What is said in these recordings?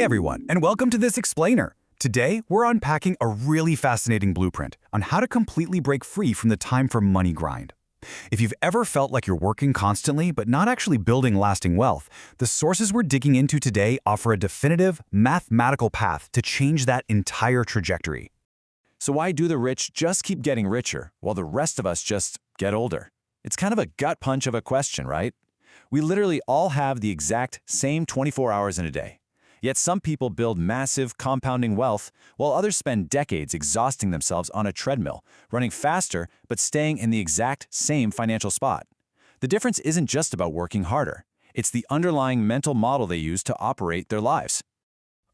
everyone, and welcome to this explainer. Today, we're unpacking a really fascinating blueprint on how to completely break free from the time for money grind. If you've ever felt like you're working constantly but not actually building lasting wealth, the sources we're digging into today offer a definitive, mathematical path to change that entire trajectory. So why do the rich just keep getting richer while the rest of us just get older? It's kind of a gut punch of a question, right? We literally all have the exact same 24 hours in a day. Yet some people build massive, compounding wealth, while others spend decades exhausting themselves on a treadmill, running faster but staying in the exact same financial spot. The difference isn't just about working harder. It's the underlying mental model they use to operate their lives.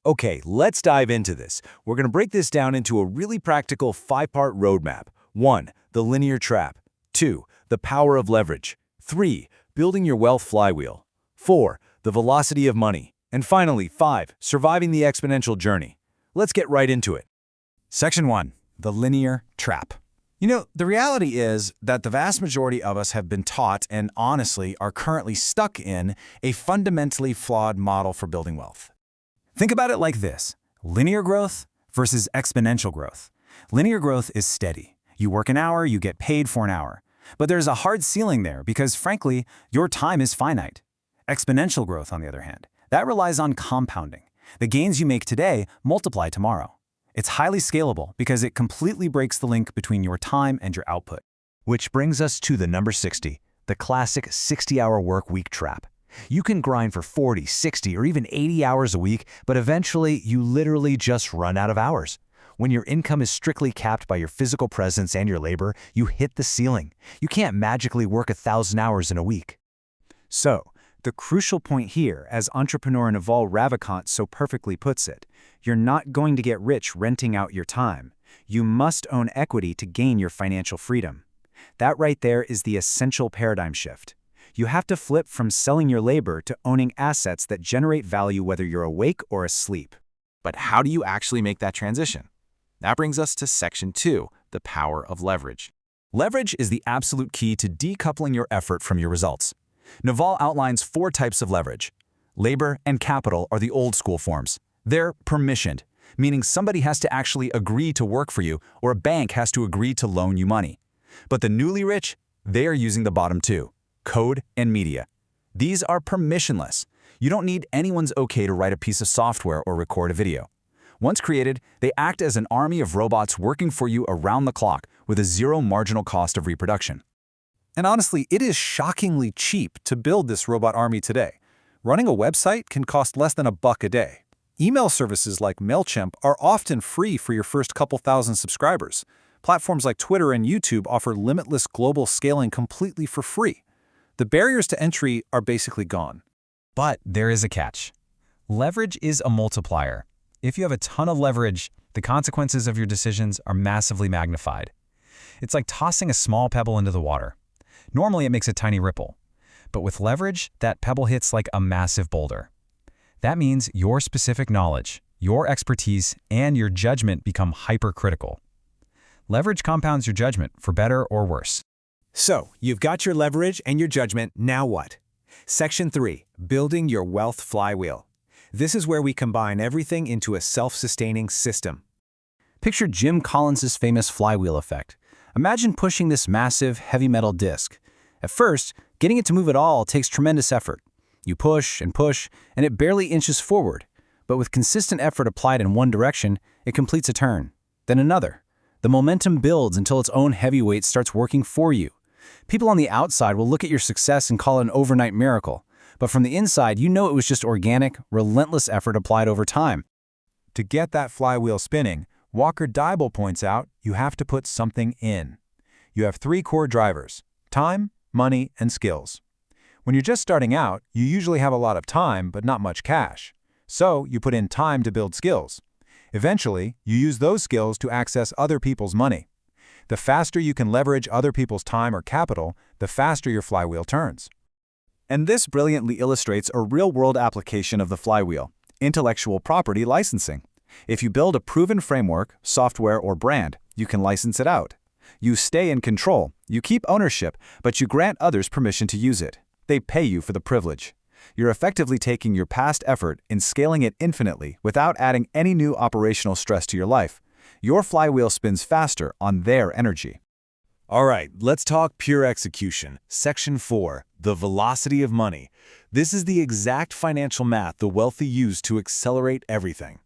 Okay, let's dive into this. We're going to break this down into a really practical 5-part roadmap. 1. The linear trap. 2. The power of leverage. 3. Building your wealth flywheel. 4. The velocity of money. And finally, 5. Surviving the exponential journey. Let's get right into it. Section 1. The linear trap. The reality is that the vast majority of us have been taught and honestly are currently stuck in a fundamentally flawed model for building wealth. Think about it like this: linear growth versus exponential growth. Linear growth is steady. You work an hour, you get paid for an hour. But there's a hard ceiling there because, frankly, your time is finite. Exponential growth, on the other hand, that relies on compounding. The gains you make today multiply tomorrow. It's highly scalable because it completely breaks the link between your time and your output. Which brings us to the number 60, the classic 60-hour work week trap. You can grind for 40, 60, or even 80 hours a week, but eventually you literally just run out of hours. When your income is strictly capped by your physical presence and your labor, you hit the ceiling. You can't magically work 1,000 hours in a week. So, the crucial point here, as entrepreneur Naval Ravikant so perfectly puts it, you're not going to get rich renting out your time. You must own equity to gain your financial freedom. That right there is the essential paradigm shift. You have to flip from selling your labor to owning assets that generate value whether you're awake or asleep. But how do you actually make that transition? That brings us to Section 2, the power of leverage. Leverage is the absolute key to decoupling your effort from your results. Naval outlines 4 types of leverage. Labor and capital are the old school forms. They're permissioned, meaning somebody has to actually agree to work for you or a bank has to agree to loan you money. But the newly rich, they are using the bottom 2, code and media. These are permissionless. You don't need anyone's okay to write a piece of software or record a video. Once created, they act as an army of robots working for you around the clock with a zero marginal cost of reproduction. And honestly, it is shockingly cheap to build this robot army today. Running a website can cost less than $1 a day. Email services like MailChimp are often free for your first couple thousand subscribers. Platforms like Twitter and YouTube offer limitless global scaling completely for free. The barriers to entry are basically gone. But there is a catch. Leverage is a multiplier. If you have a ton of leverage, the consequences of your decisions are massively magnified. It's like tossing a small pebble into the water. Normally, it makes a tiny ripple. But with leverage, that pebble hits like a massive boulder. That means your specific knowledge, your expertise, and your judgment become hypercritical. Leverage compounds your judgment for better or worse. So, you've got your leverage and your judgment, now what? Section 3, building your wealth flywheel. This is where we combine everything into a self-sustaining system. Picture Jim Collins's famous Flywheel Effect. Imagine pushing this massive, heavy metal disc. At first, getting it to move at all takes tremendous effort. You push, and it barely inches forward. But with consistent effort applied in one direction, it completes a turn. Then another. The momentum builds until its own heavy weight starts working for you. People on the outside will look at your success and call it an overnight miracle. But from the inside, you know it was just organic, relentless effort applied over time. To get that flywheel spinning, Walker Deibel points out you have to put something in. You have 3 core drivers: time, money, and skills. When you're just starting out, you usually have a lot of time but not much cash. So you put in time to build skills. Eventually, you use those skills to access other people's money. The faster you can leverage other people's time or capital, the faster your flywheel turns. And this brilliantly illustrates a real-world application of the flywheel: intellectual property licensing. If you build a proven framework, software, or brand, you can license it out. You stay in control, you keep ownership, but you grant others permission to use it. They pay you for the privilege. You're effectively taking your past effort and scaling it infinitely without adding any new operational stress to your life. Your flywheel spins faster on their energy. All right, let's talk pure execution. Section 4, the velocity of money. This is the exact financial math the wealthy use to accelerate everything.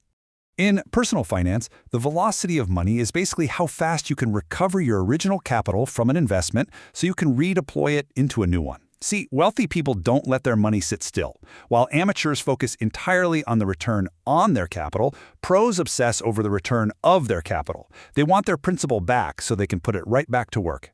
In personal finance, the velocity of money is basically how fast you can recover your original capital from an investment so you can redeploy it into a new one. See, wealthy people don't let their money sit still. While amateurs focus entirely on the return on their capital, pros obsess over the return of their capital. They want their principal back so they can put it right back to work.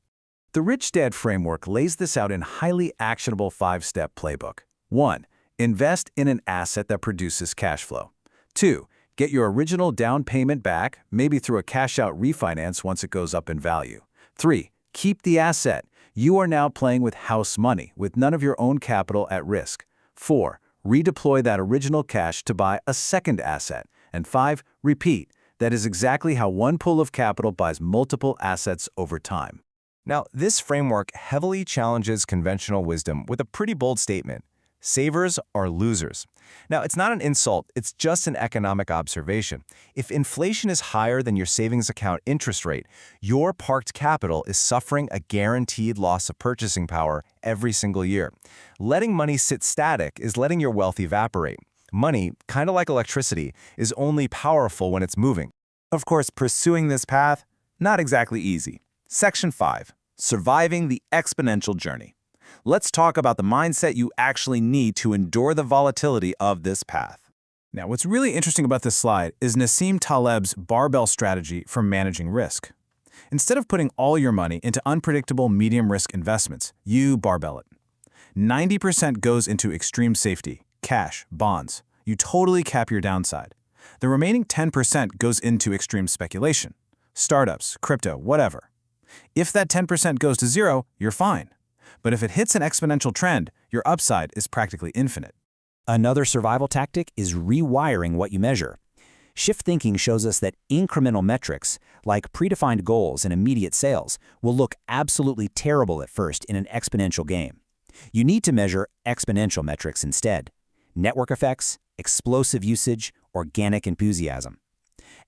The Rich Dad Framework lays this out in highly actionable 5-step playbook. 1. Invest in an asset that produces cash flow. 2. Get your original down payment back, maybe through a cash-out refinance once it goes up in value. 3. Keep the asset. You are now playing with house money, with none of your own capital at risk. 4. Redeploy that original cash to buy a second asset. And 5. Repeat. That is exactly how one pool of capital buys multiple assets over time. Now, this framework heavily challenges conventional wisdom with a pretty bold statement. Savers are losers. Now, it's not an insult, it's just an economic observation. If inflation is higher than your savings account interest rate, your parked capital is suffering a guaranteed loss of purchasing power every single year. Letting money sit static is letting your wealth evaporate. Money, kind of like electricity, is only powerful when it's moving. Of course, pursuing this path, not exactly easy. Section 5. Surviving the exponential journey. Let's talk about the mindset you actually need to endure the volatility of this path. Now, what's really interesting about this slide is Nassim Taleb's barbell strategy for managing risk. Instead of putting all your money into unpredictable medium-risk investments, you barbell it. 90% goes into extreme safety, cash, bonds. You totally cap your downside. The remaining 10% goes into extreme speculation, startups, crypto, whatever. If that 10% goes to zero, you're fine. But if it hits an exponential trend, your upside is practically infinite. Another survival tactic is rewiring what you measure. Shift thinking shows us that incremental metrics, like predefined goals and immediate sales, will look absolutely terrible at first in an exponential game. You need to measure exponential metrics instead. Network effects, explosive usage, organic enthusiasm.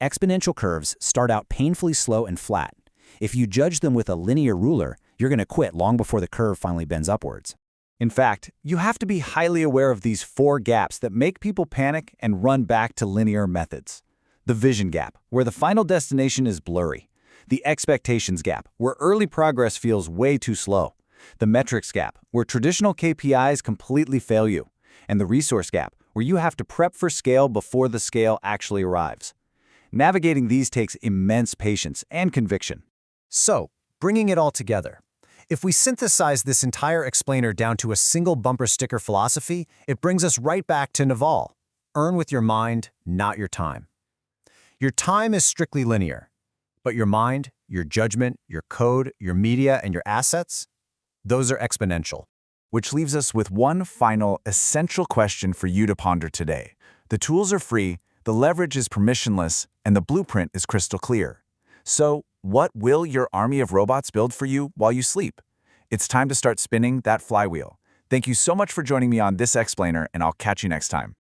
Exponential curves start out painfully slow and flat. If you judge them with a linear ruler, you're going to quit long before the curve finally bends upwards. In fact, you have to be highly aware of these 4 gaps that make people panic and run back to linear methods. The vision gap, where the final destination is blurry. The expectations gap, where early progress feels way too slow. The metrics gap, where traditional KPIs completely fail you. And the resource gap, where you have to prep for scale before the scale actually arrives. Navigating these takes immense patience and conviction. So, bringing it all together. If we synthesize this entire explainer down to a single bumper sticker philosophy, it brings us right back to Naval. Earn with your mind, not your time. Your time is strictly linear, but your mind, your judgment, your code, your media, and your assets, those are exponential. Which leaves us with one final essential question for you to ponder today. The tools are free, the leverage is permissionless, and the blueprint is crystal clear. So, what will your army of robots build for you while you sleep? It's time to start spinning that flywheel. Thank you so much for joining me on this explainer, and I'll catch you next time.